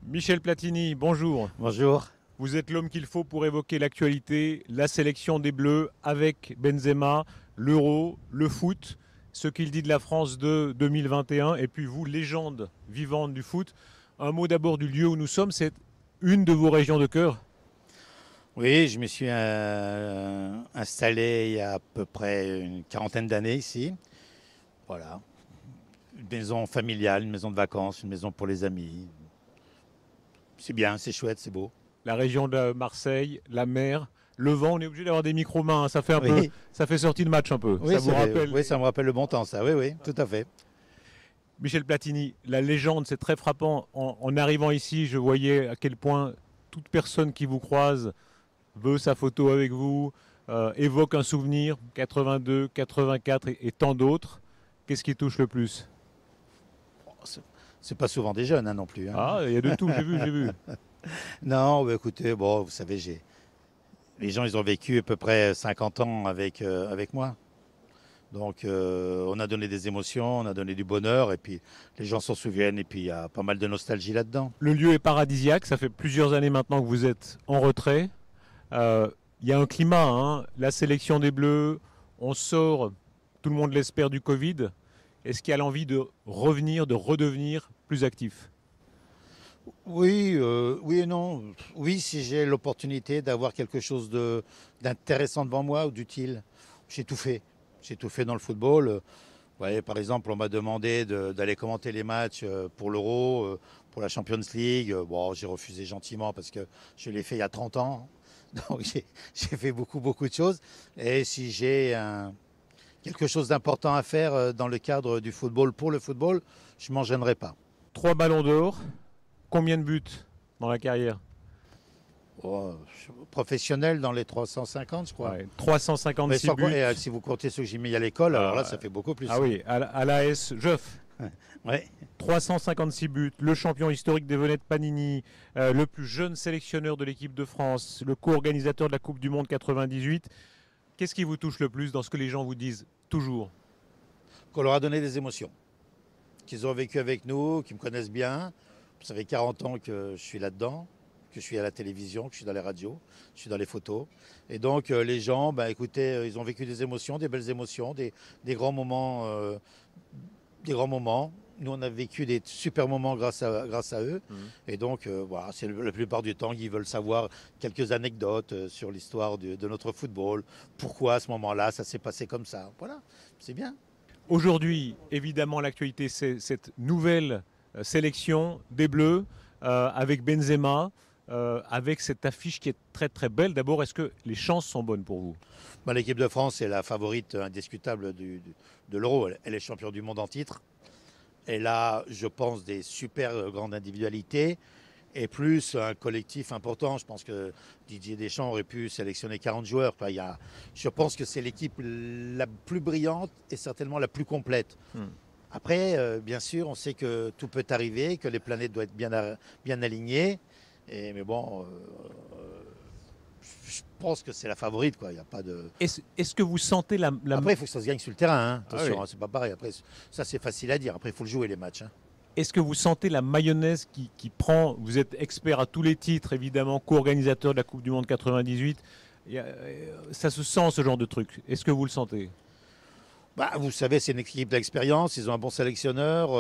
Michel Platini, bonjour. Bonjour. Vous êtes l'homme qu'il faut pour évoquer l'actualité, la sélection des Bleus avec Benzema, l'Euro, le foot, ce qu'il dit de la France de 2021 et puis vous, légende vivante du foot. Un mot d'abord du lieu où nous sommes, c'est une de vos régions de cœur. Oui, je me suis installé il y a à peu près une quarantaine d'années ici. Voilà. Une maison familiale, une maison de vacances, une maison pour les amis. C'est bien, c'est chouette, c'est beau. La région de Marseille, la mer, le vent, on est obligé d'avoir des micro-mains, hein. Ça fait un peu, Oui, ça fait sortie de match un peu. oui, Ça vous rappelle. oui, ça me rappelle le bon temps, ça. Oui, oui, tout à fait. Michel Platini, la légende, c'est très frappant. En arrivant ici, je voyais à quel point toute personne qui vous croise veut sa photo avec vous, évoque un souvenir, 82, 84 et tant d'autres. Qu'est-ce qui touche le plus? C'est pas souvent des jeunes hein, non plus. Hein. Ah, il y a de tout, j'ai vu, j'ai vu. Non, bah, écoutez, bon, vous savez, les gens, ils ont vécu à peu près 50 ans avec moi. Donc, on a donné des émotions, on a donné du bonheur, et puis les gens s'en souviennent, et puis il y a pas mal de nostalgie là-dedans. Le lieu est paradisiaque, ça fait plusieurs années maintenant que vous êtes en retrait. Euh, Il y a un climat, hein. La sélection des Bleus, on sort, tout le monde l'espère, du Covid. Est-ce qu'il y a l'envie de revenir, de redevenir plus actif? Oui, oui et non. Oui, si j'ai l'opportunité d'avoir quelque chose d'intéressant devant moi ou d'utile, j'ai tout fait. J'ai tout fait dans le football. Vous voyez, par exemple, on m'a demandé d'aller commenter les matchs pour l'Euro, pour la Champions League. Bon, j'ai refusé gentiment parce que je l'ai fait il y a 30 ans. Donc j'ai fait beaucoup, beaucoup de choses. Et si j'ai quelque chose d'important à faire dans le cadre du football pour le football, je ne m'en gênerai pas. 3 ballons d'or, combien de buts dans la carrière? Oh, professionnel dans les 350, je crois. Ouais, Mais 356 buts. si vous comptez ceux que j'ai mis à l'école, alors là, ça fait beaucoup plus. Ah oui, à l'AS Jeuf. Ouais. 356 buts, le champion historique des Venettes Panini, le plus jeune sélectionneur de l'équipe de France, le co-organisateur de la Coupe du Monde 98. Qu'est-ce qui vous touche le plus dans ce que les gens vous disent toujours? Qu'on leur a donné des émotions, qu'ils ont vécu avec nous, qu'ils me connaissent bien. Ça fait 40 ans que je suis là-dedans, que je suis à la télévision, que je suis dans les radios, je suis dans les photos. Et donc les gens, bah, écoutez, ils ont vécu des émotions, des belles émotions, des grands moments, des grands moments. Nous, on a vécu des super moments grâce à eux. Mhm. Et donc, voilà, c'est la plupart du temps qu'ils veulent savoir quelques anecdotes sur l'histoire de notre football. Pourquoi à ce moment-là, ça s'est passé comme ça. Voilà, c'est bien. Aujourd'hui, évidemment, l'actualité, c'est cette nouvelle sélection des Bleus avec Benzema, avec cette affiche qui est très très belle. D'abord, est-ce que les chances sont bonnes pour vous? Bah, l'équipe de France est la favorite indiscutable de l'Euro. Elle est championne du monde en titre. Elle a, je pense, des super grandes individualités et plus un collectif important. Je pense que Didier Deschamps aurait pu sélectionner 40 joueurs. Enfin, je pense que c'est l'équipe la plus brillante et certainement la plus complète. Hmm. Après, bien sûr, on sait que tout peut arriver, que les planètes doivent être bien alignées. Mais bon, je pense que c'est la favorite, quoi. Il y a pas de. Est-ce que vous sentez la... Après, il faut que ça se gagne sur le terrain. Hein. Ah Attention, oui. hein, c'est pas pareil. Après, ça, c'est facile à dire. Après, il faut le jouer, les matchs. Hein. Est-ce que vous sentez la mayonnaise qui prend? Vous êtes expert à tous les titres, évidemment, co-organisateur de la Coupe du Monde 98. Ça se sent ce genre de truc. Est-ce que vous le sentez? Bah, vous savez, c'est une équipe d'expérience. Ils ont un bon sélectionneur.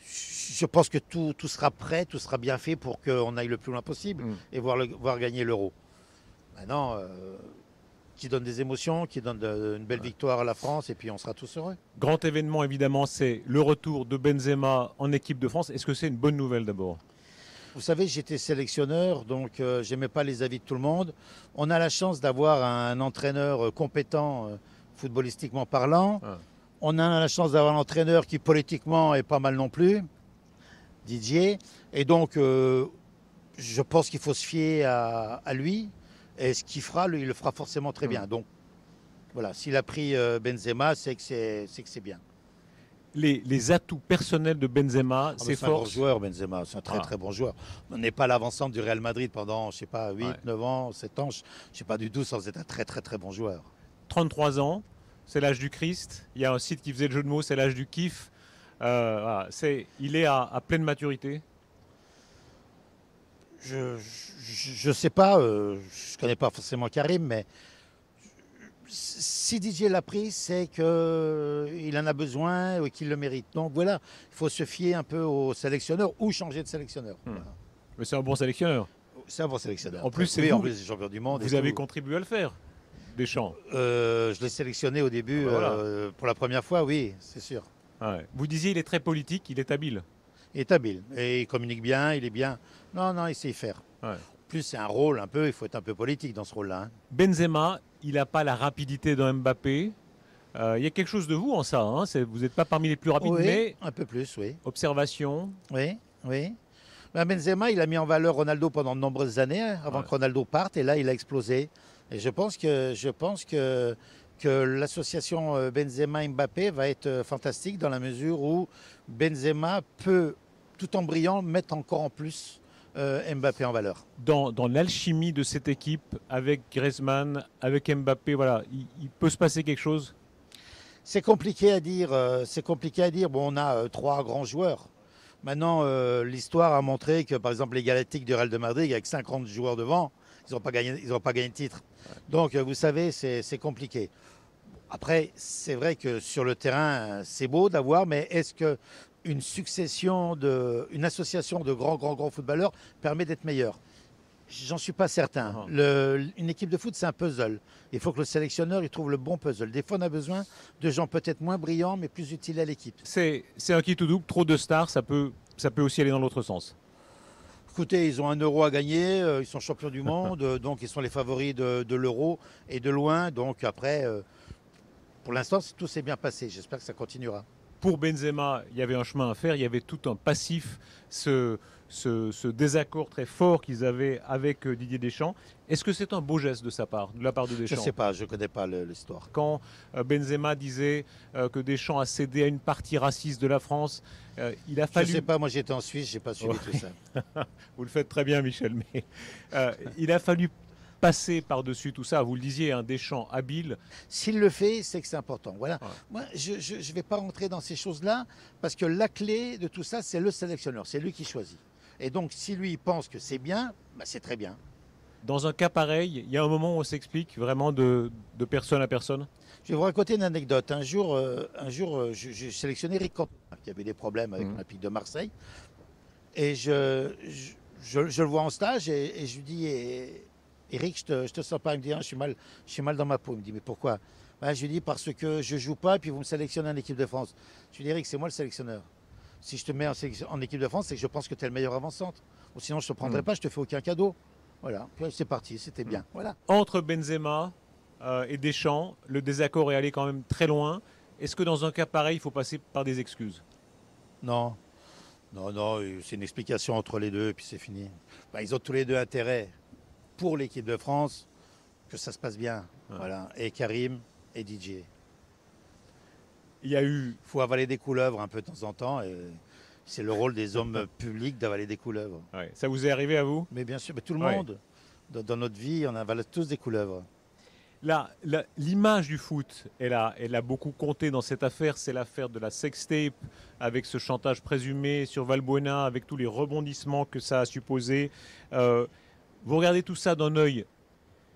Je pense que tout sera prêt, tout sera bien fait pour qu'on aille le plus loin possible Mm. et voir gagner l'Euro. Maintenant, qui donne des émotions, qui donne une belle victoire à la France, et puis on sera tous heureux. Grand événement, évidemment, c'est le retour de Benzema en équipe de France. Est-ce que c'est une bonne nouvelle d'abord? Vous savez, j'étais sélectionneur, donc j'aimais pas les avis de tout le monde. On a la chance d'avoir un entraîneur compétent, footballistiquement parlant. Ah. On a la chance d'avoir un entraîneur qui politiquement est pas mal non plus, Didier. Et donc, je pense qu'il faut se fier à lui. Et ce qu'il fera, lui, il le fera forcément très bien. Donc, voilà, s'il a pris Benzema, c'est que c'est bien. Les atouts personnels de Benzema, Ah, ses c'est un bon forces. joueur, Benzema. C'est un très, très bon joueur. On n'est pas l'avancante du Real Madrid pendant, je sais pas, 8, Ouais. 9 ans, 7 ans. Je sais pas du tout, ça c'est un très, très, très bon joueur. 33 ans, c'est l'âge du Christ. Il y a un site qui faisait le jeu de mots, c'est l'âge du kiff. Voilà, il est à pleine maturité. Je sais pas, je connais pas forcément Karim, mais si Didier l'a pris, c'est qu'il en a besoin et qu'il le mérite. Donc voilà, il faut se fier un peu au sélectionneur ou changer de sélectionneur. Voilà. Mais c'est un bon sélectionneur. C'est un bon sélectionneur. En plus, c'est oui, vous. en plus, c'est champion du monde. Vous et avez tout. contribué à le faire, Deschamps. Je l'ai sélectionné au début Ah bah voilà. pour la première fois, oui, c'est sûr. Ouais. Vous disiez il est très politique, il est habile. Il est habile et il communique bien, il est bien. Non, non, il sait y faire. Ouais. En plus, c'est un rôle un peu, il faut être un peu politique dans ce rôle-là. Hein. Benzema, il n'a pas la rapidité d'un Mbappé. Il y a quelque chose de vous en ça. Hein. Vous n'êtes pas parmi les plus rapides, Oui, mais un peu plus, oui. observation. Oui, oui. Ben, Benzema, il a mis en valeur Ronaldo pendant de nombreuses années, hein, avant Ouais. que Ronaldo parte, et là, il a explosé. Et je pense que l'association Benzema-Mbappé va être fantastique dans la mesure où Benzema peut, tout en brillant, mettre encore en plus Mbappé en valeur. Dans l'alchimie de cette équipe, avec Griezmann, avec Mbappé, voilà, il peut se passer quelque chose. C'est compliqué à dire. C'est compliqué à dire. Bon, on a trois grands joueurs. Maintenant, l'histoire a montré que, par exemple, les Galactiques du Real de Madrid, avec 50 joueurs devant, ils n'ont pas gagné, ils ont pas gagné de titre. Donc, vous savez, c'est compliqué. Après, c'est vrai que sur le terrain, c'est beau d'avoir, mais est-ce que une une association de grands footballeurs permet d'être meilleur? J'en suis pas certain. Une équipe de foot, c'est un puzzle. Il faut que le sélectionneur il trouve le bon puzzle. Des fois, on a besoin de gens peut-être moins brillants, mais plus utiles à l'équipe. C'est un kit ou double, trop de stars, ça peut aussi aller dans l'autre sens. Écoutez, ils ont un euro à gagner, ils sont champions du monde, donc ils sont les favoris de l'euro et de loin. Donc après, pour l'instant, tout s'est bien passé. J'espère que ça continuera. Pour Benzema, il y avait un chemin à faire, il y avait tout un passif, ce désaccord très fort qu'ils avaient avec Didier Deschamps. Est-ce que c'est un beau geste de la part de Je Deschamps? ne sais pas, je ne connais pas l'histoire. Quand Benzema disait que Deschamps a cédé à une partie raciste de la France, il a Je fallu... ne sais pas, moi j'étais en Suisse, je n'ai pas suivi tout ça. Vous le faites très bien, Michel, mais il a fallu passer par-dessus tout ça. Vous le disiez, un Deschamps habile. S'il le fait, c'est que c'est important. Voilà. Ouais. Moi, je ne vais pas rentrer dans ces choses-là parce que la clé de tout ça, c'est le sélectionneur. C'est lui qui choisit. Et donc, si lui pense que c'est bien, bah, c'est très bien. Dans un cas pareil, il y a un moment où on s'explique vraiment de personne à personne. Je vais vous raconter une anecdote. Un jour, j'ai sélectionné Eric Cantona, qui avait des problèmes avec l'Olympique de Marseille. Et je le vois en stage et je lui dis, Eric, je te sens pas. Il me dit, ah, je suis mal dans ma peau. Il me dit, mais pourquoi? Je lui dis, parce que je joue pas et puis vous me sélectionnez en équipe de France. Je lui dis, Eric, c'est moi le sélectionneur. Si je te mets en équipe de France, c'est que je pense que tu es le meilleur avant-centre. Ou sinon, je ne te prendrai pas, je te fais aucun cadeau. Voilà, c'est parti, c'était bien. Voilà. Entre Benzema et Deschamps, le désaccord est allé quand même très loin. Est-ce que dans un cas pareil, il faut passer par des excuses? Non, non, c'est une explication entre les deux et puis c'est fini. Ils ont tous les deux intérêt pour l'équipe de France que ça se passe bien. Ouais. Voilà. Et Karim et Didier. Il y a eu... Il faut avaler des couleuvres un peu de temps en temps. Et c'est le rôle des hommes publics d'avaler des couleuvres. Ouais. Ça vous est arrivé à vous? Mais bien sûr, mais tout le Ouais. monde, dans notre vie, on avale tous des couleuvres. L'image du foot, elle a beaucoup compté dans cette affaire. C'est l'affaire de la sextape avec ce chantage présumé sur Valbuena, avec tous les rebondissements que ça a supposé. Vous regardez tout ça d'un œil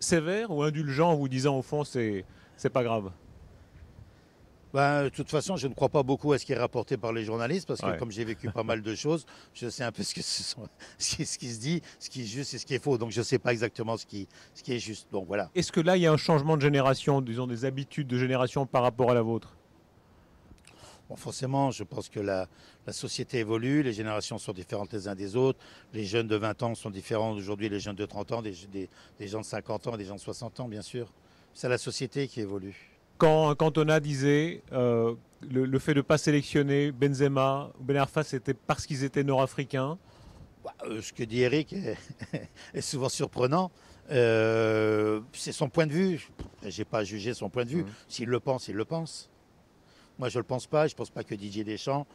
sévère ou indulgent en vous disant au fond c'est pas grave? De toute façon, je ne crois pas beaucoup à ce qui est rapporté par les journalistes parce que Ouais. comme j'ai vécu pas mal de choses, je sais un peu ce qui se dit, ce qui est juste et ce qui est faux. Donc je ne sais pas exactement ce qui est juste. Donc voilà. Est-ce que là il y a un changement de génération, disons des habitudes de génération par rapport à la vôtre? Bon, forcément, je pense que la société évolue, les générations sont différentes les uns des autres. Les jeunes de 20 ans sont différents d'aujourd'hui, les jeunes de 30 ans, des gens de 50 ans et des gens de 60 ans, bien sûr. C'est la société qui évolue. Quand Cantona disait le fait de ne pas sélectionner Benzema ou Ben Arfa, c'était parce qu'ils étaient nord-africains. Ce que dit Eric est souvent surprenant. C'est son point de vue. Je n'ai pas à juger son point de vue. S'il le pense, il le pense. Moi, je ne le pense pas. Je ne pense pas que Didier Deschamps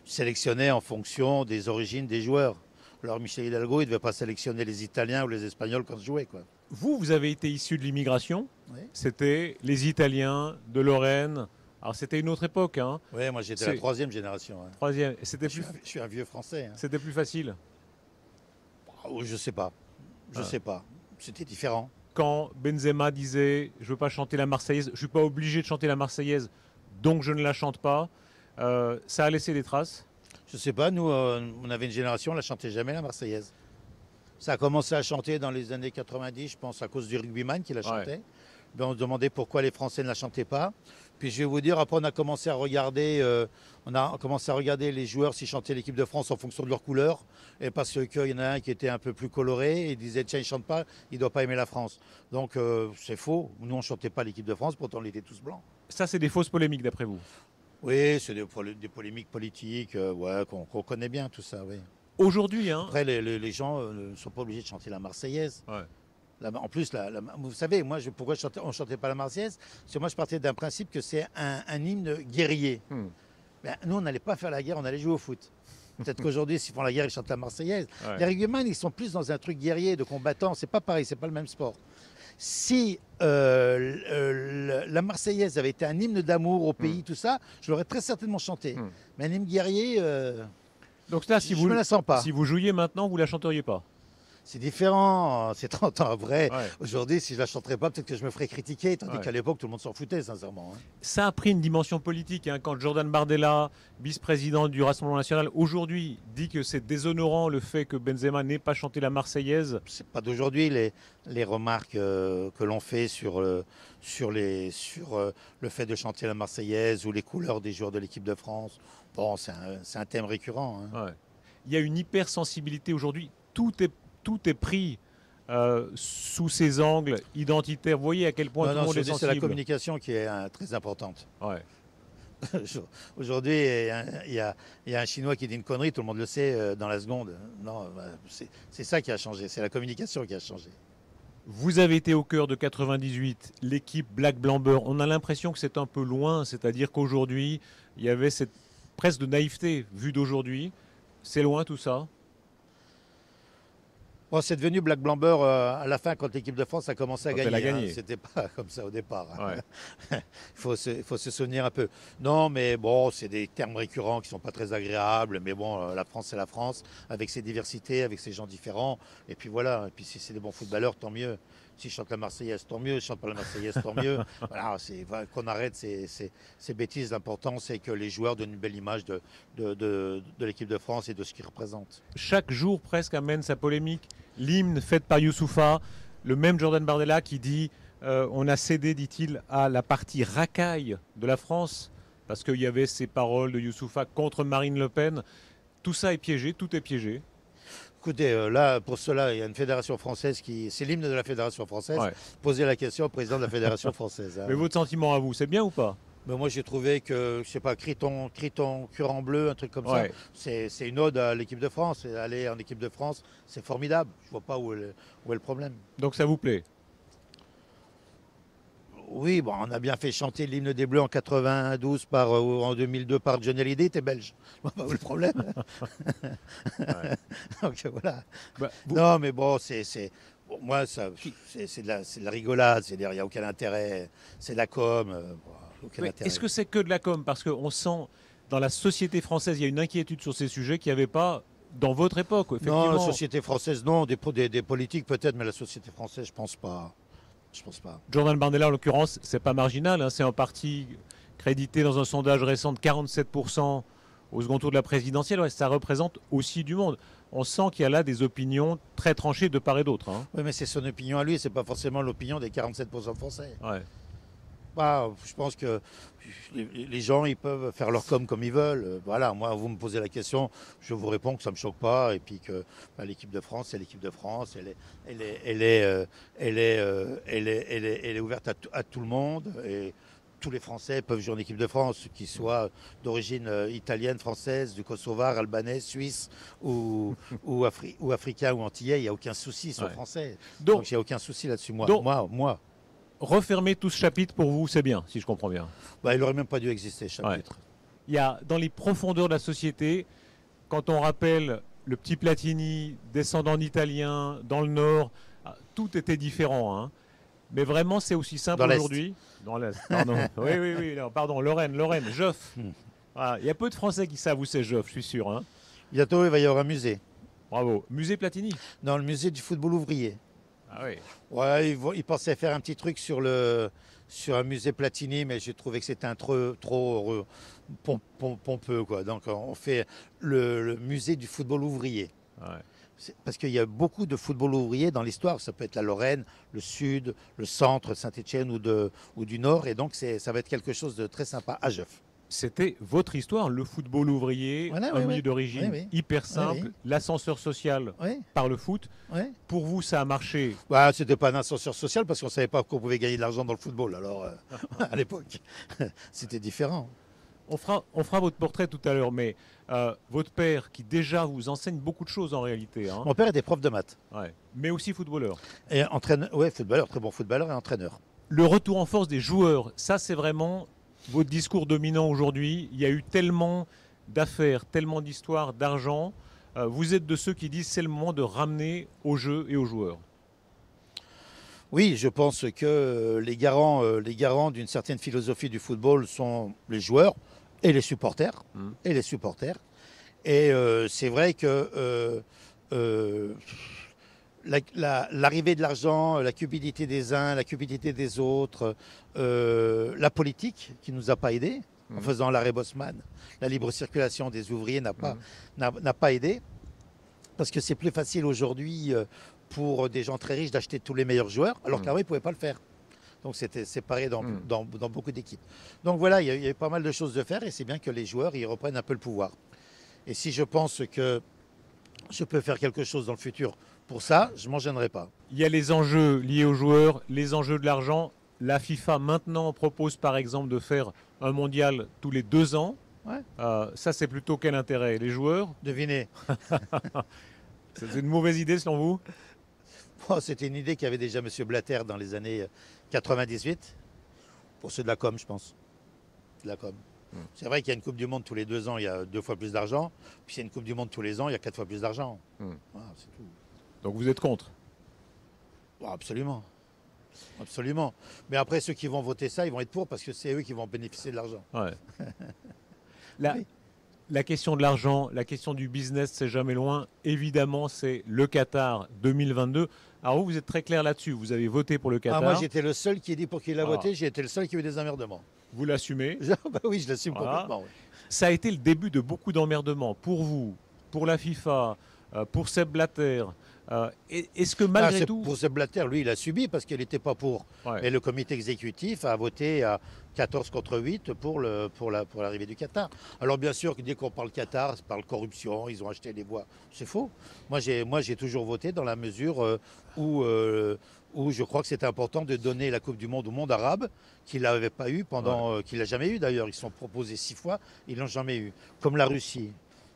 sélectionnait en fonction des origines des joueurs. Alors Michel Hidalgo, il ne devait pas sélectionner les Italiens ou les Espagnols quand je jouais, quoi. Vous avez été issu de l'immigration. Oui. C'était les Italiens de Lorraine. Alors c'était une autre époque, hein. Oui, moi j'étais la troisième génération. Hein. Troisième. C'était Je suis un vieux Français. Hein. c'était plus facile. Oh, je sais pas. Je sais pas. C'était différent. Quand Benzema disait « je veux pas chanter la Marseillaise, je suis pas obligé de chanter la Marseillaise, donc je ne la chante pas », ça a laissé des traces? Je sais pas, nous, on avait une génération, on ne la chantait jamais, la Marseillaise. Ça a commencé à chanter dans les années 90, je pense, à cause du rugbyman qui la chantait. Ben, on se demandait pourquoi les Français ne la chantaient pas. Puis je vais vous dire, après on a commencé à regarder, les joueurs s'ils chantaient l'équipe de France en fonction de leur couleur. Et parce qu'il y en a un qui était un peu plus coloré, et il disait tiens, il ne chante pas, il ne doit pas aimer la France. Donc c'est faux. Nous, on ne chantait pas l'équipe de France, pourtant on était tous blancs. Ça, c'est des fausses polémiques d'après vous? Oui, c'est des polémiques politiques, ouais, qu'on connaît bien tout ça, oui. Aujourd'hui, hein. Après, les gens ne sont pas obligés de chanter la Marseillaise. Ouais. En plus, vous savez, moi, pourquoi on ne chantait pas la Marseillaise? Parce que moi, je partais d'un principe que c'est un hymne guerrier. Ben, nous, on n'allait pas faire la guerre, on allait jouer au foot. Peut-être qu'aujourd'hui, s'ils font la guerre, ils chantent la Marseillaise. Ouais. Les rugbyman, ils sont plus dans un truc guerrier, de combattant. C'est pas pareil, c'est pas le même sport. Si la Marseillaise avait été un hymne d'amour au pays, tout ça, je l'aurais très certainement chanté. Mais un hymne guerrier, donc là, si je ne me la sens pas. Si vous jouiez maintenant, vous ne la chanteriez pas? C'est différent, c'est 30 ans après. Ouais. Aujourd'hui, si je ne la chanterais pas, peut-être que je me ferais critiquer, tandis qu'à l'époque, tout le monde s'en foutait, sincèrement. Ça a pris une dimension politique. Quand Jordan Bardella, vice-président du Rassemblement national, aujourd'hui dit que c'est déshonorant le fait que Benzema n'ait pas chanté la Marseillaise. C'est pas d'aujourd'hui les remarques que l'on fait sur le fait de chanter la Marseillaise ou les couleurs des joueurs de l'équipe de France. Bon, c'est un thème récurrent. Ouais. Il y a une hypersensibilité aujourd'hui. Tout est pris sous ces angles identitaires. Vous voyez à quel point tout le monde est sensible. C'est la communication qui est très importante. Ouais. Aujourd'hui, il y a un Chinois qui dit une connerie, tout le monde le sait dans la seconde. Non, c'est ça qui a changé, c'est la communication qui a changé. Vous avez été au cœur de 98, l'équipe Black Blanc Beurre. On a l'impression que c'est un peu loin, c'est-à-dire qu'aujourd'hui, il y avait cette presse de naïveté vue d'aujourd'hui. C'est loin tout ça? Bon, c'est devenu Black Blanc Beurre à la fin quand l'équipe de France a commencé à gagner. C'était pas comme ça au départ. Ouais. Il faut se souvenir un peu. Non, mais bon, c'est des termes récurrents qui sont pas très agréables. Mais bon, la France, c'est la France, avec ses diversités, avec ses gens différents. Et puis voilà. Et puis si c'est des bons footballeurs, tant mieux. S'ils chantent la Marseillaise, tant mieux. S'ils chantent pas la Marseillaise, tant mieux. Voilà, qu'on arrête ces bêtises. L'important, c'est que les joueurs donnent une belle image de l'équipe de France et de ce qu'ils représentent. Chaque jour presque amène sa polémique. L'hymne fait par Youssoupha, le même Jordan Bardella qui dit on a cédé, dit-il, à la partie racaille de la France parce qu'il y avait ces paroles de Youssoupha contre Marine Le Pen. Tout ça est piégé, tout est piégé. Écoutez, là, pour cela, il y a une fédération française c'est l'hymne de la fédération française. Ouais. Posez la question au président de la fédération française. Mais votre sentiment à vous, c'est bien ou pas? Ben moi, j'ai trouvé que, je sais pas, crie ton cœur en bleu, un truc comme ça. C'est une ode à l'équipe de France. Et aller en équipe de France, c'est formidable. Je vois pas où est le problème. Donc ça vous plaît? Oui, bon, on a bien fait chanter l'hymne des Bleus en 92 ou en 2002 par Johnny Hallyday, t'es belge. Je vois pas où est le problème. Donc voilà. Bah, non, mais bon, bon, moi, c'est de la rigolade. C'est-à-dire, il n'y a aucun intérêt. C'est de la com. Est-ce que c'est que de la com? Parce qu'on sent, dans la société française, il y a une inquiétude sur ces sujets qu'il n'y avait pas dans votre époque. Non, la société française, non. Des politiques peut-être, mais la société française, je pense pas. Je pense pas. Jordan Bardella, en l'occurrence, c'est pas marginal. Hein, c'est en partie crédité dans un sondage récent de 47% au second tour de la présidentielle. Ouais, ça représente aussi du monde. On sent qu'il y a là des opinions très tranchées de part et d'autre. Hein. Oui, mais c'est son opinion à lui. C'est pas forcément l'opinion des 47% de Français. Ouais. Bah, je pense que les gens, ils peuvent faire leur comme ils veulent. Voilà, moi, vous me posez la question, je vous réponds que ça ne me choque pas et puis que l'équipe de France, c'est l'équipe de France. Elle est ouverte à tout le monde et tous les Français peuvent jouer en équipe de France, qu'ils soient d'origine italienne, française, du Kosovar, albanais, suisse ou africain ou antillais. Il n'y a aucun souci sur le français. Donc il n'y a aucun souci là-dessus. Moi. Refermer tout ce chapitre, pour vous, c'est bien, si je comprends bien. Bah, il n'aurait même pas dû exister, ce chapitre. Ouais. Il y a, dans les profondeurs de la société, quand on rappelle le petit Platini, descendant d'Italiens, dans le Nord, tout était différent. Hein. Mais vraiment, c'est aussi simple aujourd'hui. Dans l'Est, pardon. oui, non, pardon, Lorraine, Joffre. Voilà. Il y a peu de Français qui savent où c'est Joffre, je suis sûr. Hein. Bientôt, il va y avoir un musée. Bravo. Musée Platini. Dans le musée du football ouvrier. Ah oui. Ouais, ils pensaient faire un petit truc sur un musée Platini, mais j'ai trouvé que c'était un trop pompeux, quoi. Donc on fait le musée du football ouvrier. Ouais. Parce qu'il y a beaucoup de football ouvrier dans l'histoire. Ça peut être la Lorraine, le Sud, le Centre, Saint-Étienne ou du Nord. Et donc ça va être quelque chose de très sympa à Geoff. C'était votre histoire, le football ouvrier, Voilà, un oui, milieu oui. d'origine Oui, oui. hyper Oui, simple, oui. l'ascenseur social Oui, par le foot. oui. Pour vous, ça a marché. Bah, c'était pas un ascenseur social parce qu'on ne savait pas qu'on pouvait gagner de l'argent dans le football. Alors, à l'époque, c'était différent. On fera votre portrait tout à l'heure, mais votre père, qui déjà vous enseigne beaucoup de choses en réalité, hein, Mon père était prof de maths. ouais, mais aussi footballeur. Et entraîneur, ouais, footballeur, très bon footballeur et entraîneur. Le retour en force des joueurs, ça c'est vraiment votre discours dominant aujourd'hui. Il y a eu tellement d'affaires, tellement d'histoires, d'argent. Vous êtes de ceux qui disent c'est le moment de ramener au jeu et aux joueurs. Oui, je pense que les garants d'une certaine philosophie du football sont les joueurs et les supporters. Mm. Et les supporters. Et c'est vrai que l'arrivée de l'argent, la cupidité des uns, la cupidité des autres, la politique qui ne nous a pas aidés en faisant l'arrêt Bosman, la libre circulation des ouvriers n'a pas aidé. Parce que c'est plus facile aujourd'hui pour des gens très riches d'acheter tous les meilleurs joueurs, alors qu'avant ils ne pouvaient pas le faire. Donc c'était séparé dans beaucoup d'équipes. Donc voilà, il y a pas mal de choses de faire et c'est bien que les joueurs ils reprennent un peu le pouvoir. Et si je pense que je peux faire quelque chose dans le futur pour ça, je ne m'en gênerai pas. Il y a les enjeux liés aux joueurs, les enjeux de l'argent. La FIFA maintenant propose par exemple de faire un mondial tous les 2 ans. Ouais. Ça c'est plutôt quel intérêt? Les joueurs? Devinez. C'est une mauvaise idée selon vous? Bon, c'était une idée qu'avait déjà M. Blatter dans les années 98. Pour ceux de la com, je pense. De la com. C'est vrai qu'il y a une Coupe du Monde tous les 2 ans, il y a 2 fois plus d'argent. Puis il y a une Coupe du Monde tous les ans, il y a 4 fois plus d'argent. Voilà, c'est tout. Donc vous êtes contre? Bon, absolument. Absolument. Mais après, ceux qui vont voter ça, ils vont être pour parce que c'est eux qui vont bénéficier de l'argent. Ouais. Oui. La question de l'argent, la question du business, c'est jamais loin. Évidemment, c'est le Qatar 2022. Alors vous êtes très clair là-dessus. Vous avez voté pour le Qatar. Moi, j'étais le seul qui a dit pour qui il a voté. J'ai été le seul qui a eu des emmerdements. Vous l'assumez. Bah oui, je l'assume complètement. Oui. Ça a été le début de beaucoup d'emmerdements pour vous, pour la FIFA, pour Sepp Blatter. Est-ce que malgré tout... Pour Sepp Blatter, lui, il a subi parce qu'il n'était pas pour. Ouais. Mais le comité exécutif a voté à 14 contre 8 pour l'arrivée du Qatar. Alors bien sûr, dès qu'on parle Qatar, ça parle corruption, ils ont acheté les voix. C'est faux. Moi, j'ai toujours voté dans la mesure où je crois que c'était important de donner la Coupe du Monde au monde arabe, qu'il n'avait pas eu qu'il n'a jamais eu d'ailleurs. Ils se sont proposés 6 fois, ils l'ont jamais eu. Comme la Russie.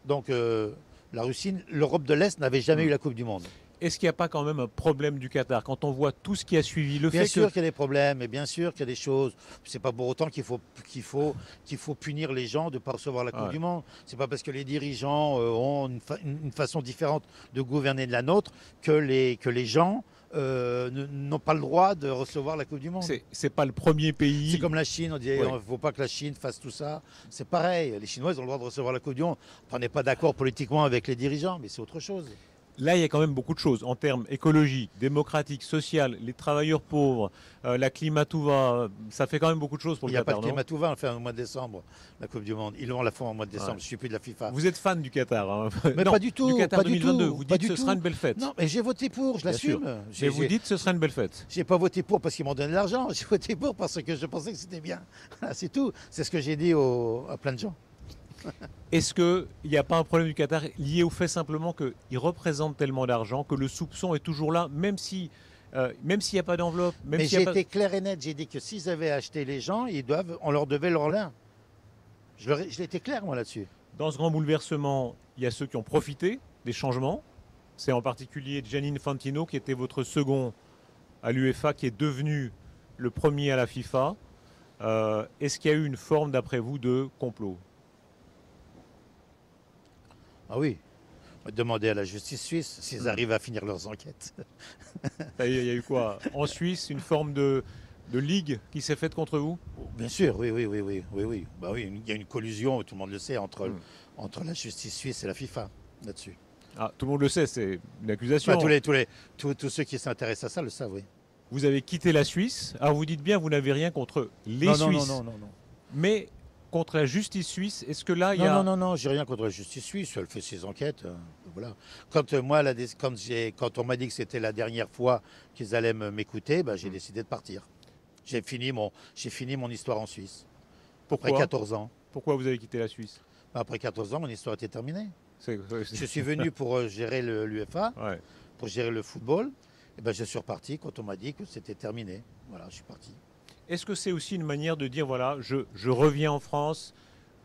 Donc la Russie, l'Europe de l'Est n'avait jamais eu la Coupe du Monde. Est-ce qu'il n'y a pas quand même un problème du Qatar quand on voit tout ce qui a suivi le Bien fait sûr que... qu'il y a des problèmes et bien sûr qu'il y a des choses. C'est pas pour autant qu'il faut punir les gens de ne pas recevoir la Coupe du Monde. C'est pas parce que les dirigeants ont une façon différente de gouverner de la nôtre que les gens n'ont pas le droit de recevoir la Coupe du Monde. C'est pas le premier pays. C'est comme la Chine, on dit il ne faut pas que la Chine fasse tout ça. C'est pareil, les Chinois ils ont le droit de recevoir la Coupe du Monde. On n'est pas d'accord politiquement avec les dirigeants, mais c'est autre chose. Là, il y a quand même beaucoup de choses en termes écologiques, démocratiques, sociales, les travailleurs pauvres, la Klimatouva, ça fait quand même beaucoup de choses pour le Qatar, non ? Il n'y a pas de Klimatouva, on le fait au mois de décembre, la Coupe du Monde. Ils vont la faire au mois de décembre, je ne suis plus de la FIFA. Vous êtes fan du Qatar, hein ? Mais non, pas du tout. Du Qatar pas 2022, du tout, vous dites que ce sera une belle fête. Non, mais j'ai voté pour, je l'assume. Mais vous dites que ce sera une belle fête. Je n'ai pas voté pour parce qu'ils m'ont donné de l'argent, j'ai voté pour parce que je pensais que c'était bien. C'est tout, c'est ce que j'ai dit à plein de gens. Est-ce qu'il n'y a pas un problème du Qatar lié au fait simplement qu'il représente tellement d'argent que le soupçon est toujours là, même s'il n'y a pas d'enveloppe. Mais j'ai été clair et net, j'ai dit que s'ils avaient acheté les gens, on leur devait leur lin. Je l'ai été clair moi là-dessus. Dans ce grand bouleversement, il y a ceux qui ont profité des changements. C'est en particulier Gianni Infantino qui était votre second à l'UEFA, qui est devenu le premier à la FIFA. Est-ce qu'il y a eu une forme, d'après vous, de complot ? Ah oui, on va demander à la justice suisse s'ils arrivent à finir leurs enquêtes. Il y a eu quoi? En Suisse, une forme de ligue qui s'est faite contre vous? Bien sûr, oui. Bah oui, il y a une collusion, tout le monde le sait, entre la justice suisse et la FIFA là-dessus. Ah, tout le monde le sait, c'est une accusation. Enfin, tous ceux qui s'intéressent à ça le savent, oui. Vous avez quitté la Suisse. Alors vous dites bien, vous n'avez rien contre les Non, Suisses, non. mais contre la justice suisse. Est-ce que là, il y Non, a... non, non, non, j'ai rien contre la justice suisse, elle fait ses enquêtes. Voilà. Quand on m'a dit que c'était la dernière fois qu'ils allaient m'écouter, bah, j'ai décidé de partir. J'ai fini mon histoire en Suisse. Après Pourquoi 14 ans. Pourquoi vous avez quitté la Suisse? Bah, après 14 ans, mon histoire était terminée. C'est- Je suis venu pour gérer l'UEFA, Ouais. pour gérer le football. Et ben, je suis reparti quand on m'a dit que c'était terminé. Voilà, je suis parti. Est-ce que c'est aussi une manière de dire, voilà, je reviens en France,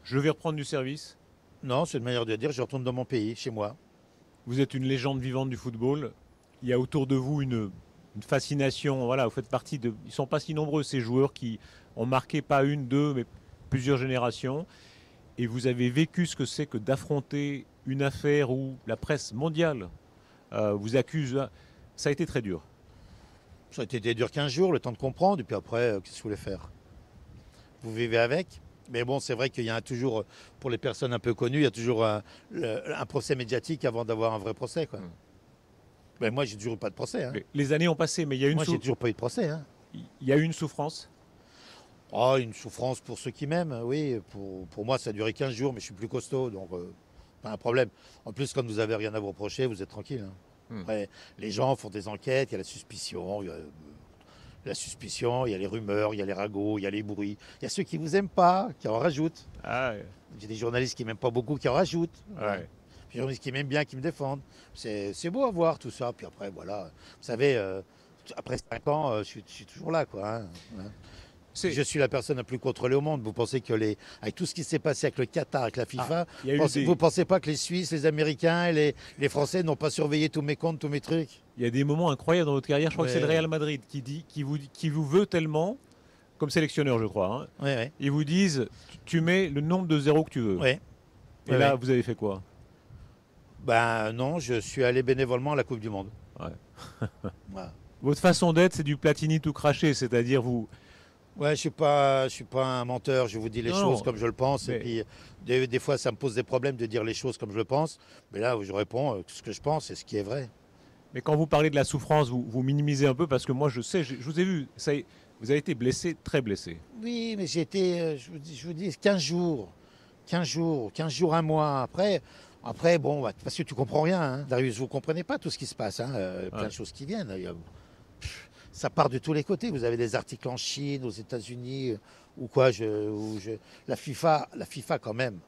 je vais reprendre du service? Non, c'est une manière de dire je retourne dans mon pays, chez moi. Vous êtes une légende vivante du football. Il y a autour de vous une fascination. Voilà, vous faites partie de. Ils ne sont pas si nombreux ces joueurs qui ont marqué pas une, deux, mais plusieurs générations. Et vous avez vécu ce que c'est que d'affronter une affaire où la presse mondiale vous accuse. Ça a été très dur. Ça a été dur 15 jours, le temps de comprendre. Et puis après, qu'est-ce que vous voulez faire? Vous vivez avec. Mais bon, c'est vrai qu'il y a toujours, pour les personnes un peu connues, il y a toujours un procès médiatique avant d'avoir un vrai procès, quoi. Ben, moi, j'ai toujours eu pas de procès. Hein. Les années ont passé, mais il y a Moi, j'ai toujours pas eu de procès. Hein. il y a eu une souffrance. Oh, une souffrance pour ceux qui m'aiment, oui. Pour moi, ça a duré 15 jours, mais je suis plus costaud, donc pas un problème. En plus, quand vous avez rien à vous reprocher, vous êtes tranquille. Hein. Après, les gens font des enquêtes, il y a la suspicion, il y a les rumeurs, il y a les ragots, il y a les bruits. Il y a ceux qui vous aiment pas, qui en rajoutent. Ah, ouais. J'ai des journalistes qui m'aiment pas beaucoup, qui en rajoutent. Voilà. Ouais. Puis des journalistes qui m'aiment bien, qui me défendent. C'est beau à voir tout ça. Puis après, voilà. Vous savez, après 5 ans, je suis toujours là, quoi. Hein. Voilà. Je suis la personne la plus contrôlée au monde. Vous pensez que avec tout ce qui s'est passé avec le Qatar, avec la FIFA, vous ne pensez pas que les Suisses, les Américains et les Français n'ont pas surveillé tous mes comptes, tous mes trucs? Il y a des moments incroyables dans votre carrière. Je crois que c'est le Real Madrid qui vous veut tellement, comme sélectionneur, je crois. Hein. Ouais. Ils vous disent, tu mets le nombre de zéros que tu veux. Ouais. Et là, vous avez fait quoi? Ben non, je suis allé bénévolement à la Coupe du Monde. Ouais. Voilà. Votre façon d'être, c'est du Platini tout craché, c'est-à-dire vous... Ouais, je suis pas un menteur, je vous dis les choses comme je le pense. Mais... Et puis, des fois, ça me pose des problèmes de dire les choses comme je le pense. Mais là, je réponds ce que je pense et ce qui est vrai. Mais quand vous parlez de la souffrance, vous minimisez un peu parce que moi, je sais, je vous ai vu, vous avez été blessé, très blessé. Oui, mais j'ai été, je vous dis, 15 jours, 15 jours, un mois. Après bon, parce que tu comprends rien, hein, Darius, vous ne comprenez pas tout ce qui se passe. Hein, plein de choses qui viennent. Ça part de tous les côtés. Vous avez des articles en Chine, aux États-Unis, ou quoi. La FIFA quand même,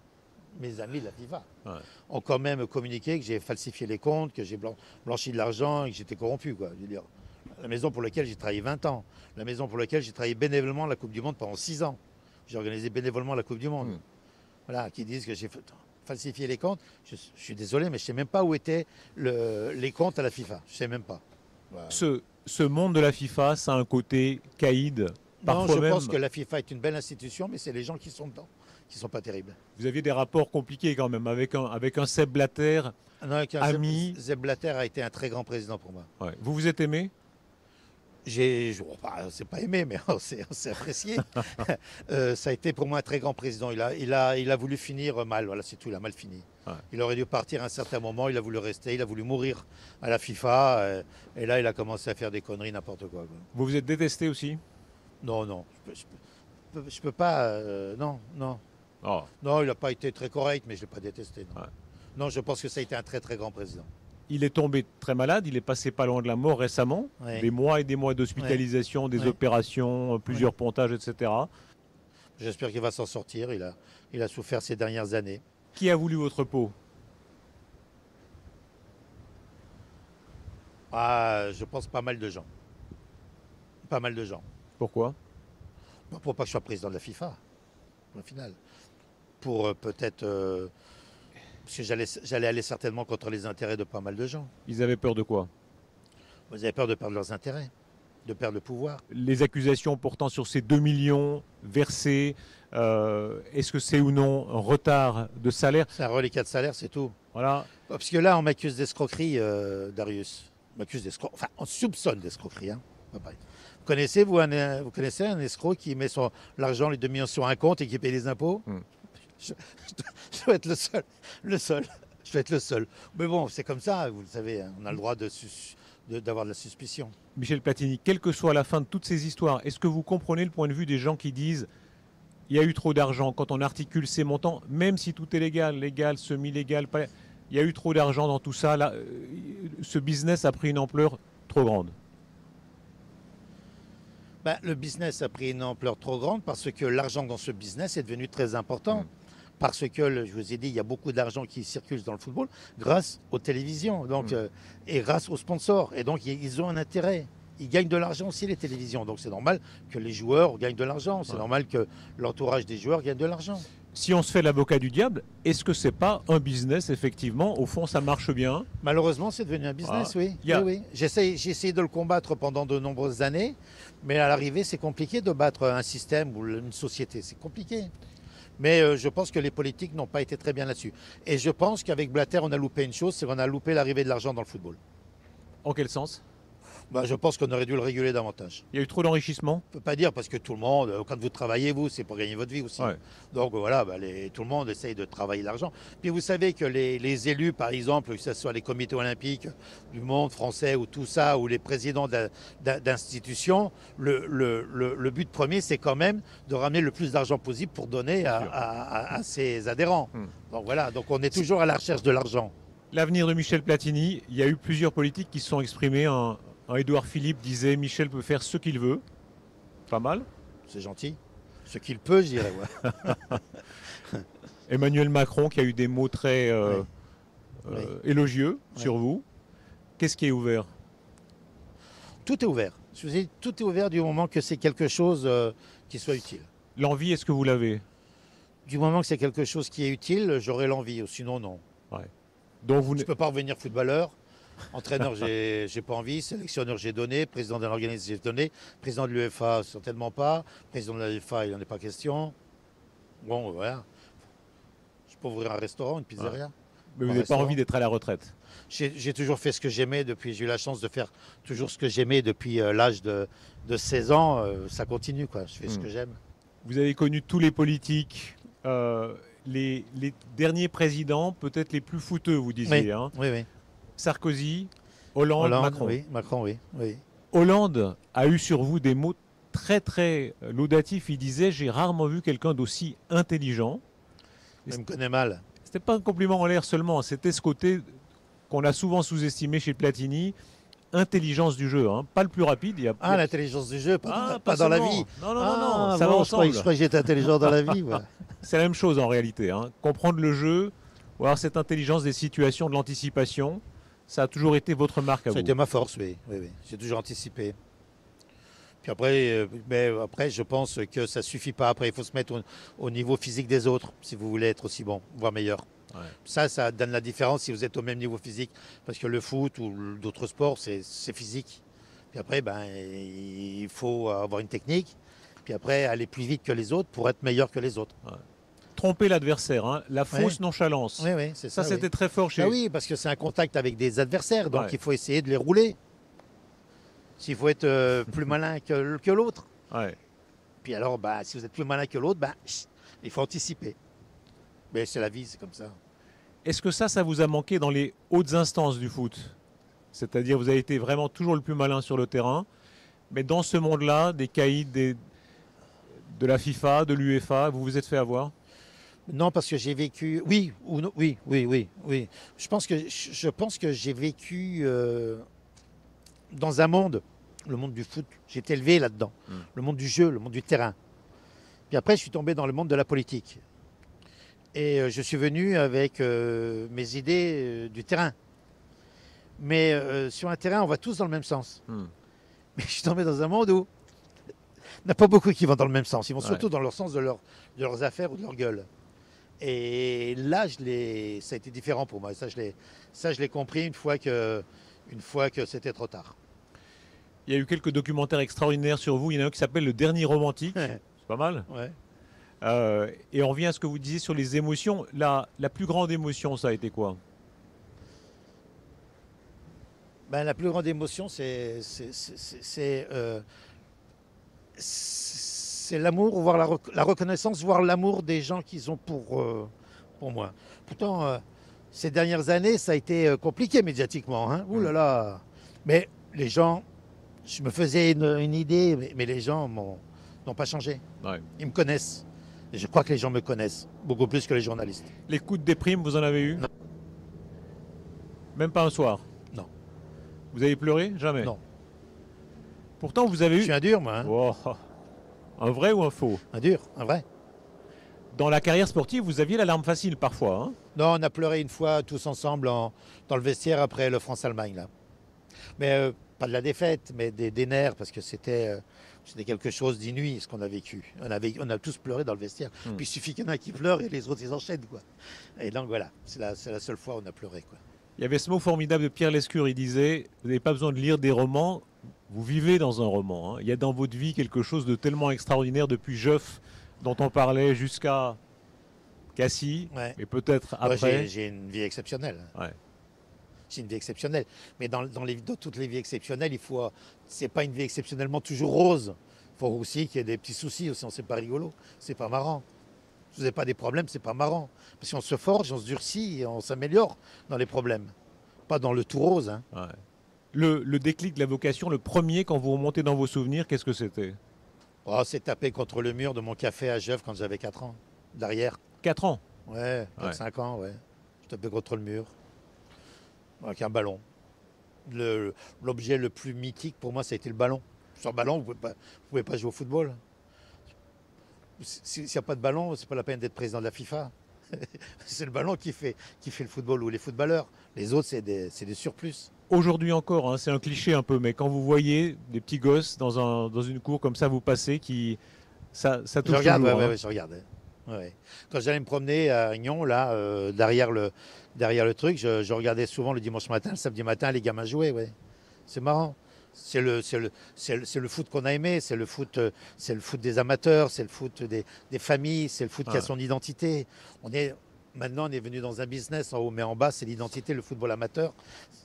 mes amis de la FIFA, ont quand même communiqué que j'ai falsifié les comptes, que j'ai blanchi de l'argent et que j'étais corrompu. Quoi. Je veux dire, la maison pour laquelle j'ai travaillé 20 ans, la maison pour laquelle j'ai travaillé bénévolement à la Coupe du Monde pendant 6 ans. J'ai organisé bénévolement la Coupe du Monde. Voilà, qui disent que j'ai falsifié les comptes. Je suis désolé, mais je ne sais même pas où étaient les comptes à la FIFA. Je ne sais même pas. Voilà. Ce monde de la FIFA, ça a un côté caïd. Non, je pense que la FIFA est une belle institution, mais c'est les gens qui sont dedans qui ne sont pas terribles. Vous aviez des rapports compliqués quand même avec un Sepp Blatter, ami. Sepp Blatter a été un très grand président pour moi. Ouais. Vous vous êtes aimé? On s'est pas aimé, mais on s'est apprécié. Ça a été pour moi un très grand président. Il a voulu finir mal, voilà, c'est tout, il a mal fini. Ouais. Il aurait dû partir à un certain moment, il a voulu rester, il a voulu mourir à la FIFA. Et là, il a commencé à faire des conneries, n'importe quoi. Vous vous êtes détesté aussi? Non, je peux pas, non. Oh. Non, il n'a pas été très correct, mais je ne l'ai pas détesté. Non. Ouais. Non, je pense que ça a été un très très grand président. Il est tombé très malade, il est passé pas loin de la mort récemment, des mois et des mois d'hospitalisation, des opérations, plusieurs pontages, etc. J'espère qu'il va s'en sortir, il a souffert ces dernières années. Qui a voulu votre peau? Je pense pas mal de gens. Pas mal de gens. Pourquoi? Pour pas que je sois président de la FIFA, au final. Pour peut-être... parce que j'allais aller certainement contre les intérêts de pas mal de gens. Ils avaient peur de quoi? Ils avaient peur de perdre leurs intérêts, de perdre le pouvoir. Les accusations portant sur ces 2 millions versés, est-ce que c'est ou non un retard de salaire? C'est un reliquat de salaire, c'est tout. Voilà. Parce que là, on m'accuse d'escroquerie, Darius. Enfin, on soupçonne d'escroquerie. Hein. Vous connaissez un escroc qui met l'argent, les 2 millions sur un compte et qui paye les impôts? Je dois être le seul. Je vais être le seul. Mais bon, c'est comme ça, vous le savez, hein, on a le droit d'avoir de la suspicion. Michel Platini, quelle que soit la fin de toutes ces histoires, est-ce que vous comprenez le point de vue des gens qui disent il y a eu trop d'argent quand on articule ces montants, même si tout est légal, semi-légal, il y a eu trop d'argent dans tout ça, là, ce business a pris une ampleur trop grande. Ben, le business a pris une ampleur trop grande parce que l'argent dans ce business est devenu très important. Parce que, je vous ai dit, il y a beaucoup d'argent qui circule dans le football grâce aux télévisions donc, et grâce aux sponsors. Et donc, ils ont un intérêt. Ils gagnent de l'argent aussi, les télévisions. Donc, c'est normal que les joueurs gagnent de l'argent. C'est normal que l'entourage des joueurs gagne de l'argent. Si on se fait l'avocat du diable, est-ce que c'est pas un business, effectivement? Au fond, ça marche bien. Malheureusement, c'est devenu un business, oui. Oui. J'ai essayé de le combattre pendant de nombreuses années. Mais à l'arrivée, c'est compliqué de battre un système ou une société. C'est compliqué. Mais je pense que les politiques n'ont pas été très bien là-dessus. Et je pense qu'avec Blatter, on a loupé une chose, c'est qu'on a loupé l'arrivée de l'argent dans le football. En quel sens? Ben, je pense qu'on aurait dû le réguler davantage. Il y a eu trop d'enrichissement? On ne peut pas dire parce que tout le monde, quand vous travaillez, vous, c'est pour gagner votre vie aussi. Ouais. Donc voilà, tout le monde essaye de travailler l'argent. Puis vous savez que les élus, par exemple, que ce soit les comités olympiques du monde français ou tout ça, ou les présidents d'institutions, le but premier, c'est quand même de ramener le plus d'argent possible pour donner à ses adhérents. Donc voilà, donc on est toujours à la recherche de l'argent. L'avenir de Michel Platini, il y a eu plusieurs politiques qui se sont exprimés. Un Édouard Philippe disait Michel peut faire ce qu'il veut. Pas mal. C'est gentil. Ce qu'il peut, je dirais. Ouais. Emmanuel Macron qui a eu des mots très élogieux sur vous. Qu'est-ce qui est ouvert? Tout est ouvert. Je vous dis, tout est ouvert du moment que c'est quelque chose qui soit utile. L'envie, est-ce que vous l'avez? Du moment que c'est quelque chose qui est utile, j'aurai l'envie. Sinon, non. Ouais. Donc vous je ne peux pas revenir footballeur. Entraîneur, j'ai pas envie. Sélectionneur, j'ai donné. Président d'un organisme, j'ai donné. Président de l'UEFA, certainement pas. Président de l'UEFA, il n'en est pas question. Bon, voilà. Je peux ouvrir un restaurant, une pizzeria. Ouais. Mais vous n'avez pas envie d'être à la retraite? J'ai toujours fait ce que j'aimais depuis. J'ai eu la chance de faire toujours ce que j'aimais depuis l'âge de 16 ans. Ça continue, quoi. Je fais ce que j'aime. Vous avez connu tous les politiques. Les derniers présidents, peut-être les plus fouteux, vous disiez. Oui, hein. Oui. Sarkozy, Hollande, Macron. Oui, Macron, oui. Hollande a eu sur vous des mots très très laudatifs. Il disait j'ai rarement vu quelqu'un d'aussi intelligent. Il me connaît mal. C'était pas un compliment en l'air seulement, c'était ce côté qu'on a souvent sous-estimé chez Platini. Intelligence du jeu, hein. Pas le plus rapide. L'intelligence du jeu, pas dans la vie. Non, ça va ensemble. Je crois que j'étais intelligent dans la vie. Ouais. C'est la même chose en réalité. Hein. Comprendre le jeu, ou avoir cette intelligence des situations, de l'anticipation, ça a toujours été votre marque à vous. Ça a été ma force, oui. J'ai toujours anticipé. Puis après, je pense que ça ne suffit pas. Après, il faut se mettre au niveau physique des autres, si vous voulez être aussi bon, voire meilleur. Ouais. Ça donne la différence si vous êtes au même niveau physique. Parce que le foot ou d'autres sports, c'est physique. Puis après, il faut avoir une technique. Puis après, aller plus vite que les autres pour être meilleur que les autres. Ouais. Tromper l'adversaire, hein. La fausse nonchalance. Oui, c'est ça. C'était très fort chez vous. Oui, parce que c'est un contact avec des adversaires. Donc il faut essayer de les rouler. S'il faut être plus malin que l'autre. Ouais. Puis alors, si vous êtes plus malin que l'autre, il faut anticiper. Mais c'est la vie, c'est comme ça. Est-ce que ça vous a manqué dans les hautes instances du foot? C'est-à-dire, vous avez été vraiment toujours le plus malin sur le terrain. Mais dans ce monde-là, des caïds, de la FIFA, de l'UEFA, vous vous êtes fait avoir? Non, parce que j'ai vécu... Oui. Je pense que j'ai vécu dans un monde, le monde du foot. J'ai été élevé là-dedans. Le monde du jeu, le monde du terrain. Puis après, je suis tombé dans le monde de la politique. Et je suis venu avec mes idées du terrain. Mais sur un terrain, on va tous dans le même sens. Mais je suis tombé dans un monde où il n'y en a pas beaucoup qui vont dans le même sens. Ils vont surtout dans le sens de leurs affaires ou de leur gueule. Et là, ça a été différent pour moi. Ça, je l'ai compris une fois que c'était trop tard. Il y a eu quelques documentaires extraordinaires sur vous. Il y en a un qui s'appelle Le Dernier Romantique. C'est pas mal. Ouais. Et on revient à ce que vous disiez sur les émotions. La plus grande émotion, ça a été quoi? La plus grande émotion, c'est l'amour, voire la reconnaissance, voire l'amour des gens qu'ils ont pour moi. Pourtant, Ces dernières années, ça a été compliqué médiatiquement. Hein. Ouh là là. Mais les gens, je me faisais une idée, mais les gens n'ont pas changé. Ouais. Ils me connaissent. Et je crois que les gens me connaissent, beaucoup plus que les journalistes. Les coups de déprime, vous en avez eu? Non. Même pas un soir? Non. Vous avez pleuré? Jamais? Non. Pourtant, vous avez Je eu... suis un dur, moi. Hein. Oh, un vrai ou un faux? Un dur, un vrai. Dans la carrière sportive, vous aviez la larme facile parfois, hein? Non, on a pleuré une fois tous ensemble dans le vestiaire après le France-Allemagne. Là. Mais pas de la défaite, mais des nerfs, parce que c'était quelque chose d'inouï ce qu'on a vécu. On a tous pleuré dans le vestiaire. Puis il suffit qu'il y en a un qui pleure et les autres ils enchaînent. Quoi. Et donc voilà, c'est la seule fois où on a pleuré. Quoi. Il y avait ce mot formidable de Pierre Lescure, il disait « Vous n'avez pas besoin de lire des romans, vous vivez dans un roman. Hein. Il y a dans votre vie quelque chose de tellement extraordinaire depuis Joff, dont on parlait jusqu'à Cassis, Ouais. et peut-être Moi, après. j'ai une vie exceptionnelle. Ouais. C'est une vie exceptionnelle. Mais dans toutes les vies exceptionnelles, c'est pas une vie exceptionnellement toujours rose. Il faut aussi qu'il y ait des petits soucis, sinon c'est pas rigolo, c'est pas marrant. Si vous n'avez pas des problèmes, c'est pas marrant. Parce qu'on se forge, on se durcit, et on s'améliore dans les problèmes. Pas dans le tout rose. Hein. Ouais. Le déclic de la vocation, le premier, quand vous remontez dans vos souvenirs, qu'est-ce que c'était? Oh, c'est tapé contre le mur de mon café à Jeuve quand j'avais 4 ans. Derrière. 4 ans. Ouais, 5 ans, ouais. Je tapais contre le mur. Avec un ballon. L'objet le plus mythique pour moi, ça a été le ballon. Sur le ballon, vous ne pouvez pas jouer au football. S'il n'y a pas de ballon, c'est pas la peine d'être président de la FIFA. C'est le ballon qui fait le football ou les footballeurs. Les autres, c'est des surplus. Aujourd'hui encore, hein, c'est un cliché un peu, mais quand vous voyez des petits gosses dans une cour comme ça vous passez, ça touche Je regarde, toujours, hein. je regarde. Ouais. Quand j'allais me promener à Agnon, là, derrière le truc, je regardais souvent le dimanche matin, le samedi matin, les gamins jouer. Ouais. C'est marrant. C'est le foot qu'on a aimé, c'est le foot des amateurs, c'est le foot des familles, c'est le foot qui a son identité. Maintenant, on est venu dans un business en haut mais en bas, c'est l'identité, le football amateur,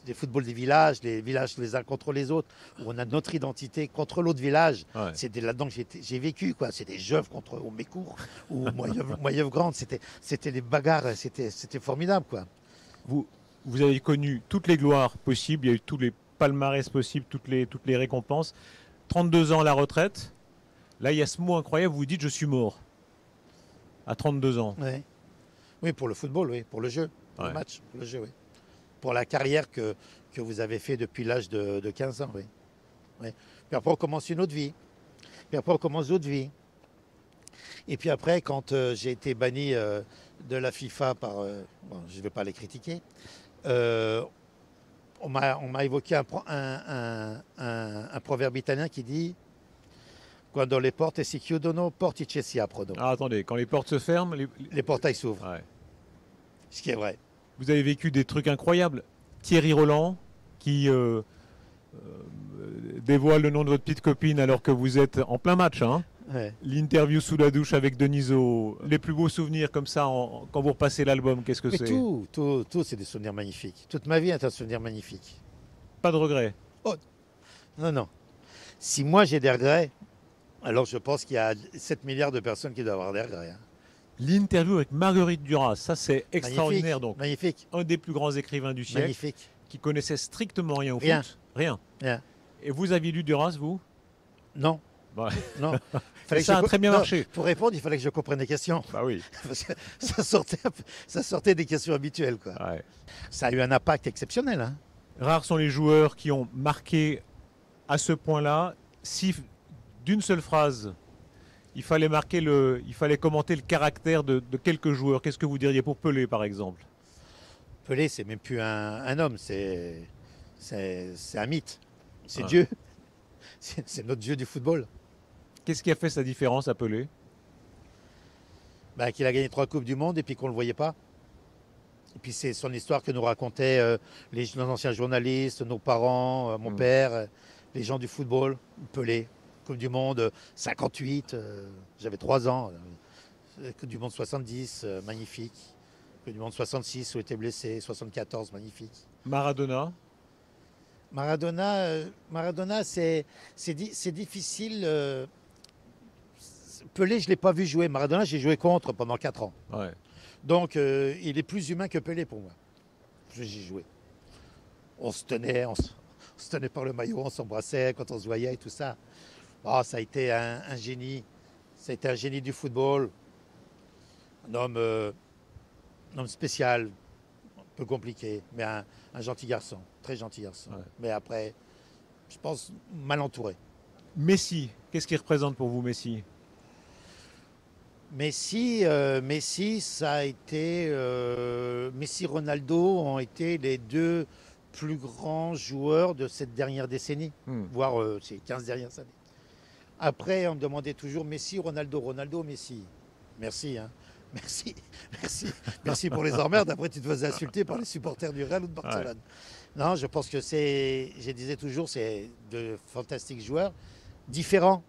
les footballs des villages, les villages les uns contre les autres, où on a notre identité contre l'autre village. Ouais. C'est là-dedans que j'ai vécu, quoi. C'était Jeuve contre Mécourt ou Moyeuvre-Grande. C'était des bagarres, c'était formidable, quoi. Vous avez connu toutes les gloires possibles, il y a eu tous les palmarès possibles, toutes les récompenses. 32 ans à la retraite. Là, il y a ce mot incroyable, vous dites « je suis mort » à 32 ans. Ouais. Oui, pour le football, oui, pour le jeu, pour le match, pour le jeu, oui. Pour la carrière que vous avez fait depuis l'âge de 15 ans, oui. Oui. Puis après, on commence une autre vie. Puis après, on commence d'autres vies. Et puis après, quand j'ai été banni de la FIFA par... bon, je ne vais pas les critiquer. On m'a évoqué un proverbe italien qui dit Quando le porte si chiudono, portici si aprono. Ah, attendez, quand les portes se ferment, Les portails s'ouvrent. Ouais. Ce qui est vrai. Vous avez vécu des trucs incroyables. Thierry Roland, qui dévoile le nom de votre petite copine alors que vous êtes en plein match. Hein. Ouais. L'interview sous la douche avec Denisot. Les plus beaux souvenirs comme ça quand vous repassez l'album, qu'est-ce que Mais c'est? tout, c'est des souvenirs magnifiques. Toute ma vie est un souvenir magnifique. Pas de regrets? Oh, non. Si moi j'ai des regrets, alors je pense qu'il y a 7 milliards de personnes qui doivent avoir des regrets. Hein. L'interview avec Marguerite Duras, ça c'est extraordinaire. Donc, magnifique. un des plus grands écrivains du siècle, Magnifique. qui connaissait strictement rien au Rien. foot. Rien. Rien. Et vous aviez lu Duras, vous? Non. Ouais. Non. Ça a très bien marché. Pour répondre, il fallait que je comprenne les questions. Bah oui. Parce que ça sortait des questions habituelles. Quoi. Ouais. Ça a eu un impact exceptionnel. Hein. Rares sont les joueurs qui ont marqué à ce point-là. Si d'une seule phrase, il fallait commenter le caractère de quelques joueurs, qu'est-ce que vous diriez pour Pelé, par exemple? Pelé, c'est même plus un homme, c'est un mythe. C'est Ouais. Dieu. C'est notre Dieu du football. Qu'est-ce qui a fait sa différence à Pelé? Qu'il a gagné 3 Coupes du Monde et puis qu'on ne le voyait pas. Et puis c'est son histoire que nous racontaient nos anciens journalistes, nos parents, mon père, les gens du football. Pelé, Coupe du Monde 58, j'avais 3 ans. Coupe du Monde 70, magnifique. Coupe du Monde 66 où il était blessé, 74, magnifique. Maradona? Maradona, c'est difficile. Pelé, je ne l'ai pas vu jouer. Maradona, j'ai joué contre pendant 4 ans. Ouais. Donc, il est plus humain que Pelé pour moi. j'y jouais. On se tenait par le maillot, on s'embrassait quand on se voyait et tout ça. Oh, ça a été un génie. Ça a été un génie du football. Un homme spécial, un peu compliqué, mais un gentil garçon, très gentil garçon. Ouais. Mais après, je pense mal entouré. Messi, qu'est-ce qu'il représente pour vous, Messi? Messi, ça a été. Messi, Ronaldo ont été les deux plus grands joueurs de cette dernière décennie, voire ces 15 dernières années. Après, on me demandait toujours Messi, Ronaldo, Ronaldo, Messi. Merci, hein. Merci, merci, merci pour les emmerdes. Après, tu te faisais insulter par les supporters du Real ou de Barcelone. Ouais. Non, je pense que je disais toujours, c'est de fantastiques joueurs, différents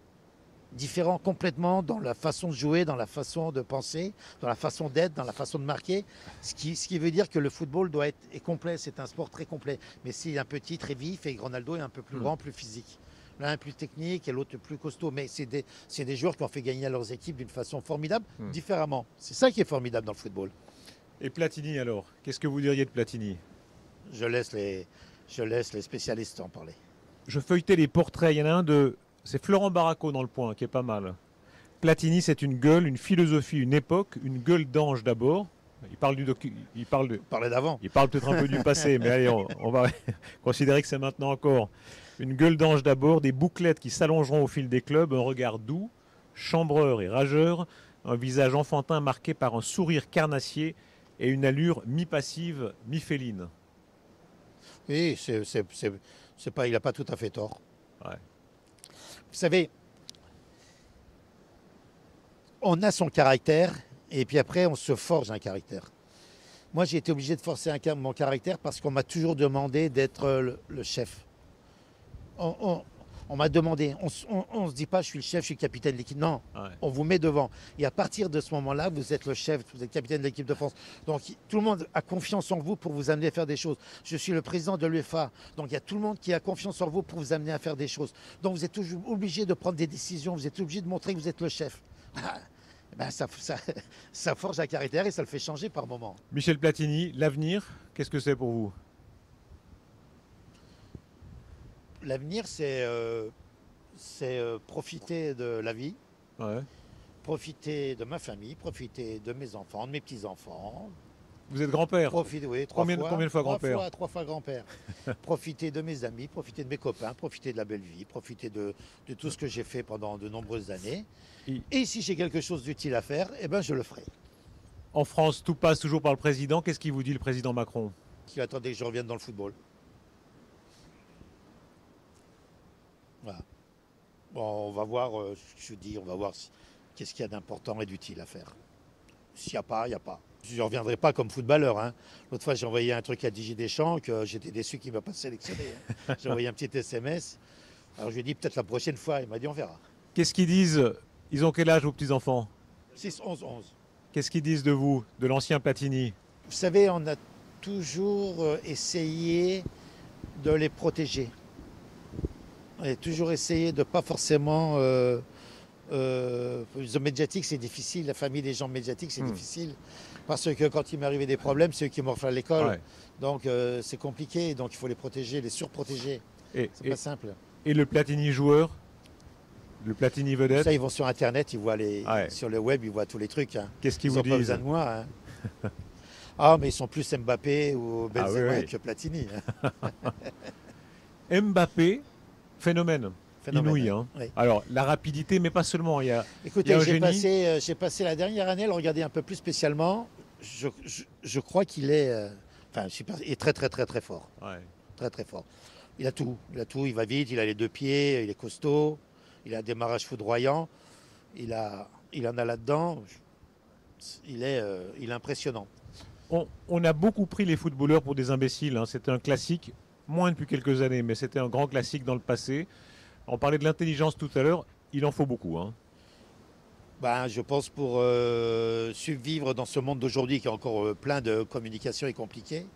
complètement dans la façon de jouer, dans la façon de penser, dans la façon d'être, dans la façon de marquer. Ce qui veut dire que le football est complet, c'est un sport très complet. Messi est un petit, très vif, et Ronaldo est un peu plus grand, plus physique. L'un plus technique et l'autre plus costaud. Mais c'est des joueurs qui ont fait gagner à leurs équipes d'une façon formidable, différemment. C'est ça qui est formidable dans le football. Et Platini alors? Qu'est-ce que vous diriez de Platini? Je laisse les spécialistes en parler. Je feuilletais les portraits. Il y en a un c'est Florent Baraco dans Le Point, qui est pas mal. Platini, c'est une gueule, une philosophie, une époque, une gueule d'ange d'abord. Il parle d'avant. Il parle peut-être un peu du passé, mais allez, on va considérer que c'est maintenant encore. Une gueule d'ange d'abord, des bouclettes qui s'allongeront au fil des clubs, un regard doux, chambreur et rageur, un visage enfantin marqué par un sourire carnassier et une allure mi-passive, mi-féline. Oui, il n'a pas tout à fait tort. Ouais. Vous savez, on a son caractère et puis après on se forge un caractère. Moi j'ai été obligé de forcer mon caractère parce qu'on m'a toujours demandé d'être le chef. On m'a demandé, on ne se dit pas je suis le chef, je suis le capitaine de l'équipe. Non, ouais. On vous met devant. Et à partir de ce moment-là, vous êtes le chef, vous êtes capitaine de l'équipe de France. Donc tout le monde a confiance en vous pour vous amener à faire des choses. Je suis le président de l'UEFA. Donc il y a tout le monde qui a confiance en vous pour vous amener à faire des choses. Donc vous êtes toujours obligé de prendre des décisions, vous êtes obligé de montrer que vous êtes le chef. Ben, ça forge un caractère et ça le fait changer par moment. Michel Platini, l'avenir, qu'est-ce que c'est pour vous? L'avenir, c'est profiter de la vie, ouais. Profiter de ma famille, profiter de mes enfants, de mes petits-enfants. Vous êtes grand-père? Oui, combien de fois grand-père? Trois fois grand-père. Profiter de mes amis, profiter de mes copains, profiter de la belle vie, profiter de tout ce que j'ai fait pendant de nombreuses années. Et si j'ai quelque chose d'utile à faire, eh ben, je le ferai. En France, tout passe toujours par le président. Qu'est-ce qu'il vous dit, le président Macron? Qu'il attendait que je revienne dans le football. Voilà. Bon, on va voir, on va voir qu'est-ce qu'il y a d'important et d'utile à faire. S'il n'y a pas, il n'y a pas. Je ne reviendrai pas comme footballeur. Hein. L'autre fois, j'ai envoyé un truc à Didier Deschamps que j'étais déçu qu'il ne m'a pas sélectionné. Hein. J'ai envoyé un petit SMS. Alors je lui ai dit peut-être la prochaine fois. Il m'a dit on verra. Qu'est-ce qu'ils disent? Ils ont quel âge, vos petits-enfants? 6, 11, 11. Qu'est-ce qu'ils disent de vous, de l'ancien Platini? Vous savez, on a toujours essayé de les protéger. On a toujours essayé de pas forcément... les hommes médiatiques, c'est difficile. La famille des gens médiatiques, c'est difficile. Parce que quand il m'arrivait des problèmes, c'est eux qui m'offrent à l'école. Ouais. Donc c'est compliqué. Donc il faut les protéger, les surprotéger. C'est pas simple. Et le Platini joueur? Le Platini vedette? Ça, ils vont sur Internet, ils voient sur le web, ils voient tous les trucs. Hein. Qu'est-ce qu'ils vous disent? Ils n'ont pas besoin de moi. Hein. Ah, mais ils sont plus Mbappé ou Benzema que Platini. Mbappé, phénomène. Inouï. Hein. Oui. Alors, la rapidité, mais pas seulement. Écoutez, j'ai passé la dernière année à le regarder un peu plus spécialement. Je crois qu'il est, il est très, très, très, très fort. Ouais. Très, très fort. Il a tout. Il va vite, il a les deux pieds, il est costaud, il a un démarrage foudroyant. Il en a là-dedans. Il est impressionnant. On a beaucoup pris les footballeurs pour des imbéciles. Hein. C'était un classique, moins depuis quelques années, mais c'était un grand classique dans le passé. On parlait de l'intelligence tout à l'heure, il en faut beaucoup. Hein. Je pense pour survivre dans ce monde d'aujourd'hui qui est encore plein de communication et compliqué.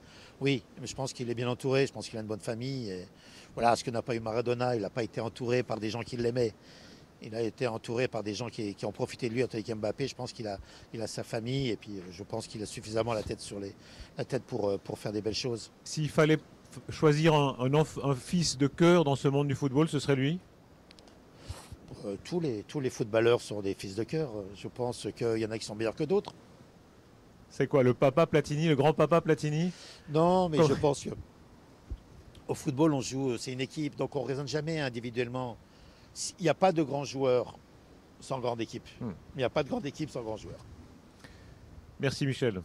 Oui, mais je pense qu'il est bien entouré, je pense qu'il a une bonne famille. Et voilà, ce que n'a pas eu Maradona, il n'a pas été entouré par des gens qui l'aimaient. Il a été entouré par des gens qui ont profité de lui, avec Mbappé. Je pense qu'il a sa famille et puis je pense qu'il a suffisamment la tête pour faire des belles choses. S'il fallait choisir un fils de cœur dans ce monde du football, ce serait lui? Tous les footballeurs sont des fils de cœur. Je pense qu'il y en a qui sont meilleurs que d'autres. C'est quoi, le papa Platini, le grand-papa Platini? Non, mais je pense que au football, on joue, c'est une équipe, donc on ne raisonne jamais individuellement. Il n'y a pas de grands joueurs sans grande équipe. Il n'y a pas de grande équipe sans grands joueurs. Merci Michel.